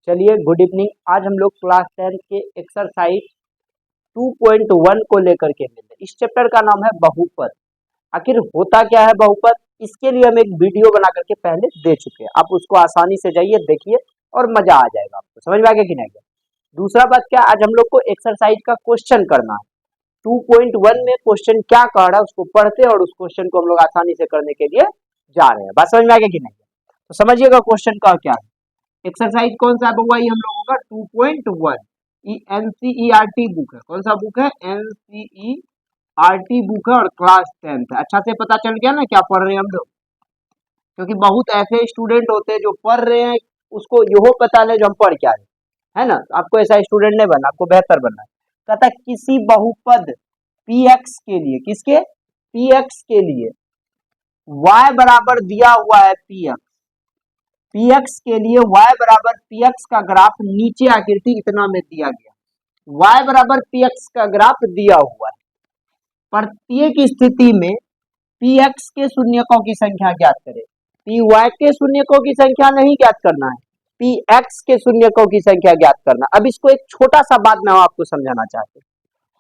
चलिए good evening. आज हम लोग क्लास 10 के एक्सरसाइज 2.1 को लेकर के मिले। इस चैप्टर का नाम है बहुपद। आखिर होता क्या है बहुपद, इसके लिए हम एक वीडियो बना करके पहले दे चुके हैं। आप उसको आसानी से जाइए देखिए और मजा आ जाएगा। आपको समझ में आ गया कि नहीं गया। दूसरा बात क्या, आज हम लोग को एक्सरसाइज का क्वेश्चन करना है। 2.1 में क्वेश्चन क्या कह रहा है उसको पढ़ते हैं और उस क्वेश्चन को हम लोग आसानी से करने के लिए जा रहे हैं। बात समझ में आ गया कि नहीं। तो समझिएगा क्वेश्चन का क्या है। एक्सरसाइज कौन सा है ये हम लोगों का 2.1 एनसीईआरटी बुक है। कौन सा बुक है? एनसीईआरटी बुक है और क्लास 10 है। अच्छा से पता चल गया ना क्या पढ़ रहे हैं हम लोग, क्योंकि बहुत ऐसे स्टूडेंट होते हैं जो पढ़ रहे हैं उसको यहो पता नहीं जो हम पढ़ क्या रहे है ना। आपको ऐसा स्टूडेंट नहीं बनना, आपको बेहतर बनना है। कहता किसी बहुपद px के लिए, किसके? px के लिए y बराबर दिया हुआ है px के लिए y बराबर px का ग्राफ नीचे आकृति इतना में दिया गया। y बराबर px का ग्राफ दिया हुआ है। प्रत्येक स्थिति में px के शून्यकों की संख्या ज्ञात करें। py के शून्यकों की संख्या नहीं ज्ञात करना है, px के शून्यकों की संख्या ज्ञात करना। अब इसको एक छोटा सा बात मैं आपको समझाना चाहता हूँ।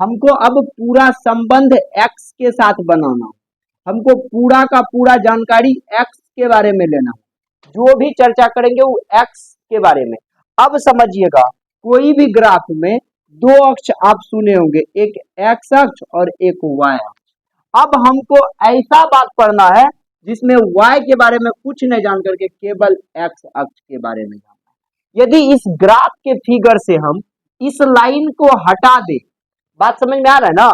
हमको अब पूरा संबंध x के साथ बनाना, हमको पूरा का पूरा जानकारी x के बारे में लेना, जो भी चर्चा करेंगे वो x के बारे में। अब समझिएगा, कोई भी ग्राफ में दो अक्ष आप सुने होंगे, एक x अक्ष और एक y अक्ष। अब हमको ऐसा बात पढ़ना है जिसमें y के बारे में कुछ नहीं जान करके केवल x अक्ष के बारे में जानना है। यदि इस ग्राफ के फिगर से हम इस लाइन को हटा दे, बात समझ में आ रहा है ना,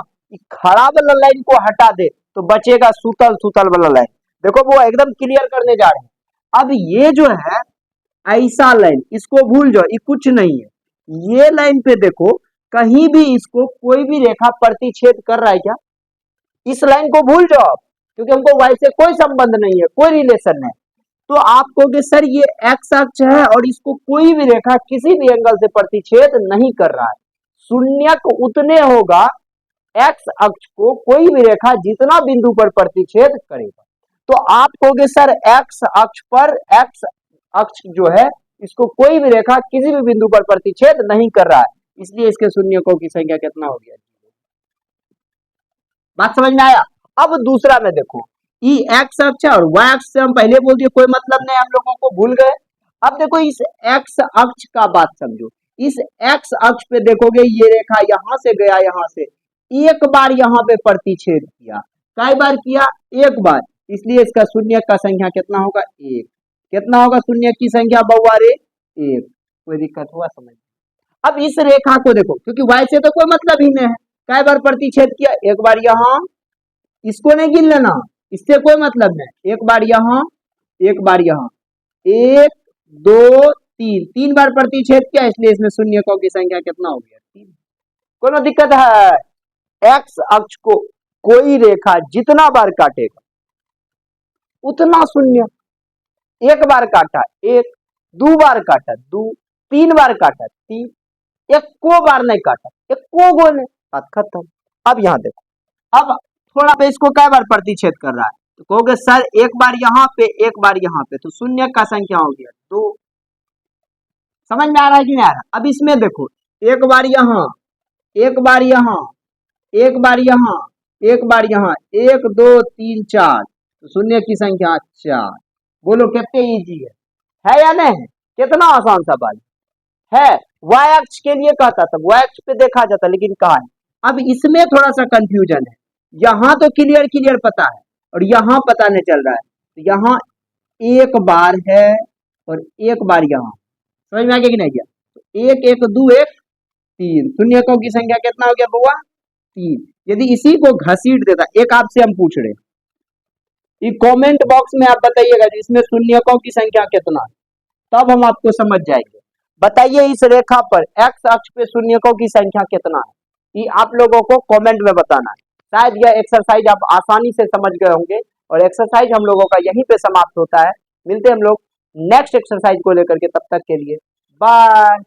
खड़ा वाला लाइन को हटा दे तो बचेगा सुतल सुतल वाला लाइन। देखो वो एकदम क्लियर करने जा रहे हैं। अब ये जो है ऐसा लाइन, इसको भूल जाओ, ये कुछ नहीं है। ये लाइन पे देखो, कहीं भी इसको कोई भी रेखा प्रतिच्छेद कर रहा है क्या? इस लाइन को भूल जाओ, क्योंकि हमको y से कोई संबंध नहीं है, कोई रिलेशन नहीं। तो आप कहोगे सर ये x अक्ष है और इसको कोई भी रेखा किसी भी एंगल से प्रतिच्छेद नहीं कर रहा है। शून्यक उतने होगा x अक्ष को कोई भी रेखा जितना बिंदु पर प्रतिच्छेद करेगा। तो आप कहोगे सर x अक्ष पर, x अक्ष जो है इसको कोई भी रेखा किसी भी बिंदु पर प्रतिच्छेद नहीं कर रहा है, इसलिए इसके शून्यकों की संख्या कितना हो गया? बात समझ में आया। अब दूसरा में देखो, ई x अक्ष और y अक्ष से हम पहले बोल दिए कोई मतलब नहीं, हम लोगों को भूल गए। अब देखो इस x अक्ष का बात समझो। इस x अक्ष पे देखोगे ये रेखा यहां से गया, यहां से एक बार यहां पे प्रतिच्छेद किया। कई बार किया? एक बार, इसलिए इसका शून्य का संख्या कितना होगा? एक। कितना होगा शून्य की संख्या बउआरे? एक। कोई दिक्कत हुआ समझ? अब इस रेखा को देखो, क्योंकि y से तो कोई मतलब ही नहीं है। कई बार प्रतिच्छेद किया? एक बार यहाँ, इसको नहीं गिन लेना, इससे कोई मतलब नहीं। एक बार यहाँ, एक बार यहाँ, एक दो तीन, तीन बार प्रतिच्छेद किया, इसलिए इसमें शून्यकों की संख्या कितना हो गया? तीन। कोई दिक्कत है? एक्स अक्ष को कोई रेखा जितना बार काटेगा उतना शून्य। एक बार काटा एक, दो बार काटा दो, तीन बार काटा तीन, एक को बार नहीं काटा, एक को गो नहीं, बात खत्म। अब यहाँ देखो, अब थोड़ा पे इसको कई बार प्रतिच्छेद कर रहा है, तो कहोगे सर एक बार यहाँ पे एक बार यहाँ पे, तो शून्य का संख्या हो गया दो। समझ में आ रहा है कि नहीं आ रहा? अब इसमें देखो, एक बार यहाँ, एक बार यहाँ, एक बार यहाँ, एक बार यहाँ, एक दो तीन चार, तो शून्य की संख्या चार। बोलो कितने इजी है या नहीं? कितना आसान सा बात है। y अक्ष के लिए कहता था, y अक्ष पे देखा जाता, लेकिन कहा है। अब इसमें थोड़ा सा कंफ्यूजन है। यहाँ तो क्लियर क्लियर पता है और यहाँ पता नहीं चल रहा है। तो यहाँ एक बार है और एक बार यहाँ। समझ में आ गया कि नहीं गया? तो एक एक दो एक तीन, शून्यकों की संख्या कितना हो गया बुआ? तीन। यदि इसी को घसीट देता, एक आपसे हम पूछ रहे, ये कमेंट बॉक्स में आप बताइएगा इसमें शून्यकों की संख्या कितना है, तब हम आपको समझ जाएंगे। बताइए इस रेखा पर x अक्ष पे शून्यकों की संख्या कितना है, ये आप लोगों को कमेंट में बताना है। शायद यह एक्सरसाइज आप आसानी से समझ गए होंगे और एक्सरसाइज हम लोगों का यहीं पे समाप्त होता है। मिलते हैं हम लोग नेक्स्ट एक्सरसाइज को लेकर के, तब तक के लिए बाय।